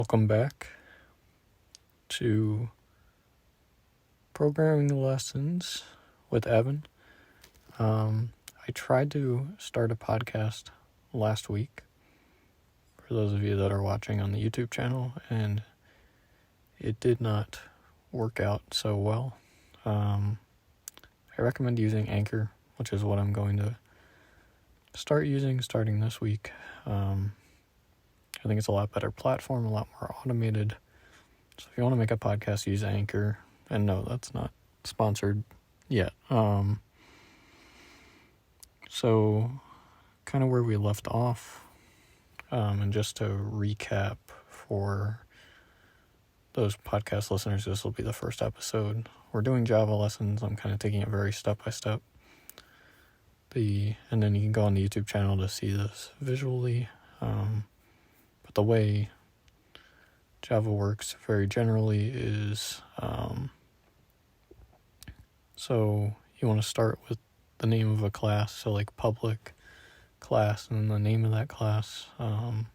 Welcome back to Programming Lessons with Evan. I tried to start a podcast last week for those of you that are watching on the YouTube channel, and it did not work out so well. I recommend using Anchor, which is what I'm going to start using starting this week. I think it's a lot better platform, a lot more automated. So if you want to make a podcast, use Anchor. And no, that's not sponsored yet. So kind of where we left off, and just to recap for those podcast listeners, this will be the first episode. We're doing Java lessons. I'm kind of taking it very step by step. And then you can go on the YouTube channel to see this visually. But the way Java works very generally is, so you want to start with the name of a class, so like public class and then the name of that class, and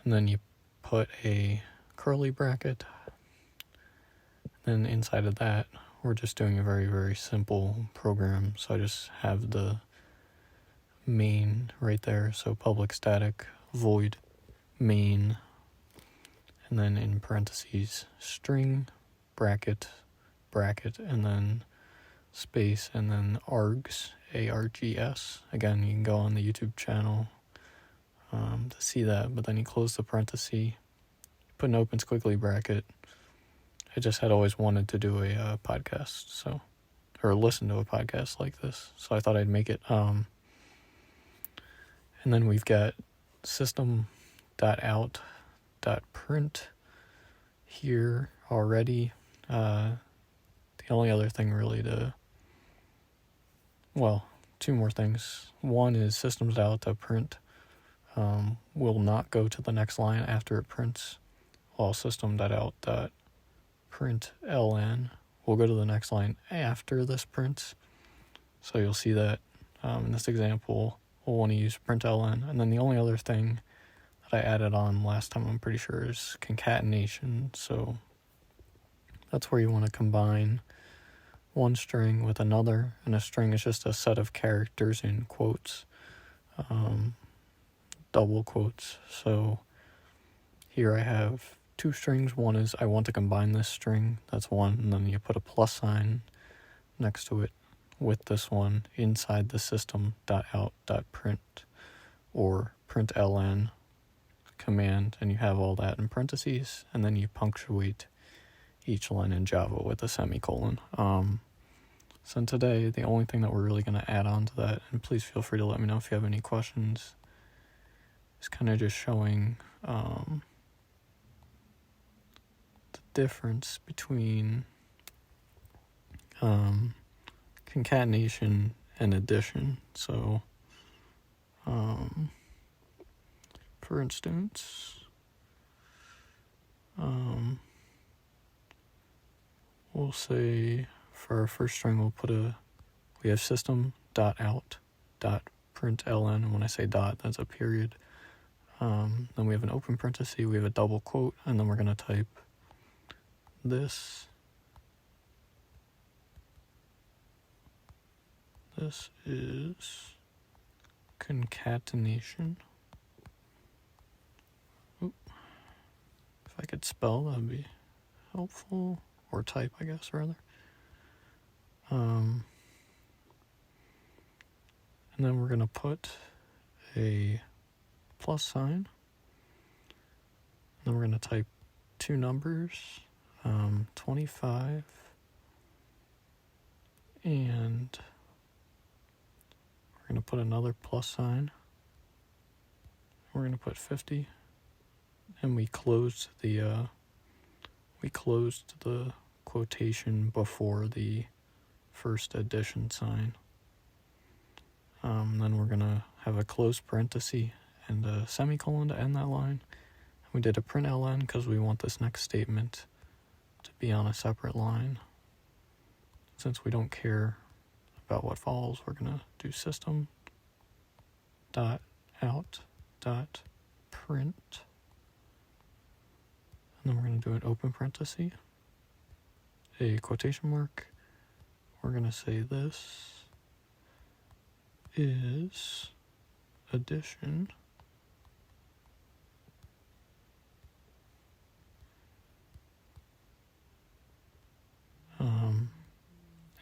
then you put a curly bracket. Then inside of that, we're just doing a very, very simple program. So I just have the main right there, so public static void main, and then in parentheses string bracket, and then space, and then args, ARGS. Again, you can go on the YouTube channel to see that, but then you close the parenthesis, put an open squiggly bracket. I just had always wanted to do a podcast, or listen to a podcast like this, so I thought I'd make it. And then we've got system.out.print here already. The only other thing really two more things. One is systems.out.print will not go to the next line after it prints, while system.out.println will go to the next line after this prints. So you'll see that in this example, we'll want to use println. And then the only other thing that I added on last time, I'm pretty sure, is concatenation. So that's where you want to combine one string with another, and a string is just a set of characters in quotes, double quotes. So here I have two strings. One is I want to combine this string, that's one, and then you put a plus sign next to it with this one inside the system.out.print or println command, and you have all that in parentheses, and then you punctuate each line in Java with a semicolon. So today, the only thing that we're really going to add on to that, and please feel free to let me know if you have any questions, is kind of just showing the difference between concatenation and addition. So, for instance, we'll say for our first string, we have system.out.println, and when I say dot, that's a period. Then we have an open parenthesis, we have a double quote, and then we're going to type this. This is concatenation. If I could spell, that'd be helpful. Or type, I guess, rather. And then we're going to put a plus sign. And then we're going to type two numbers, 25, and we're going to put another plus sign. We're going to put 50, and we closed the quotation before the first addition sign. Then we're going to have a closed parenthesis and a semicolon to end that line. We did a println because we want this next statement to be on a separate line. Since we don't care about what follows, we're going to do system.out.print then we're going to do an open parenthesis, a quotation mark. We're going to say this is addition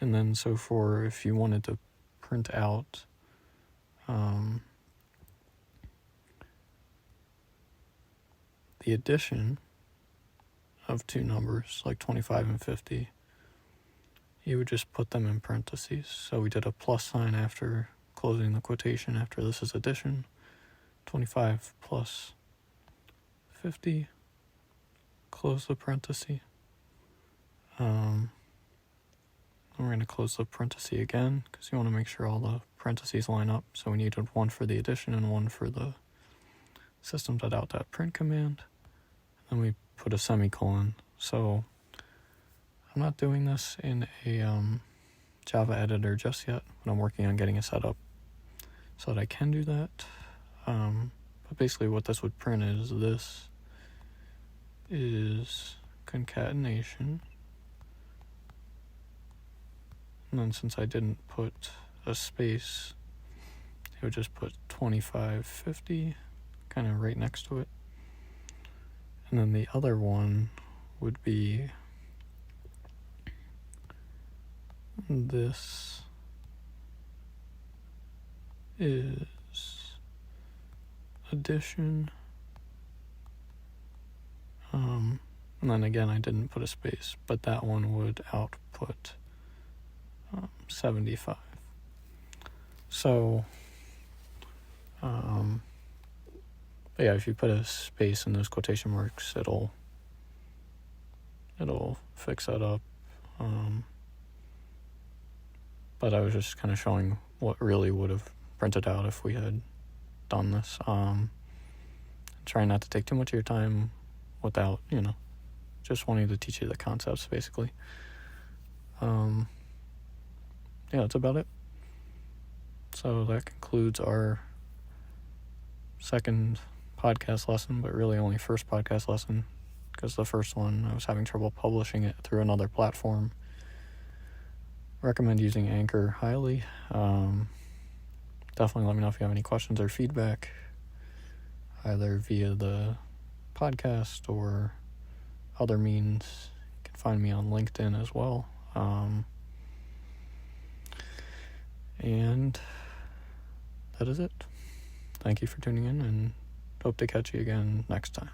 and then so for if you wanted to print out the addition of two numbers like 25 and 50, you would just put them in parentheses. So we did a plus sign after closing the quotation after this is addition, 25 plus 50, close the parenthesis. We're going to close the parenthesis again because you want to make sure all the parentheses line up. So we needed one for the addition and one for the system.out.print command. Then we put a semicolon. So I'm not doing this in a Java editor just yet, but I'm working on getting it set up so that I can do that. But basically what this would print is this is concatenation. And then since I didn't put a space, it would just put 2550 kind of right next to it. And then the other one would be this is addition. And then again, I didn't put a space, but that one would output 75. So, but yeah, if you put a space in those quotation marks, it'll fix that up. But I was just kind of showing what really would have printed out if we had done this. Trying not to take too much of your time without, just wanting to teach you the concepts, basically. Yeah, that's about it. So that concludes our second podcast lesson, but really only first podcast lesson, because the first one I was having trouble publishing it through another platform. Recommend using Anchor highly. Definitely let me know if you have any questions or feedback, either via the podcast or other means. You can find me on LinkedIn as well. And that is it. Thank you for tuning in, and hope to catch you again next time.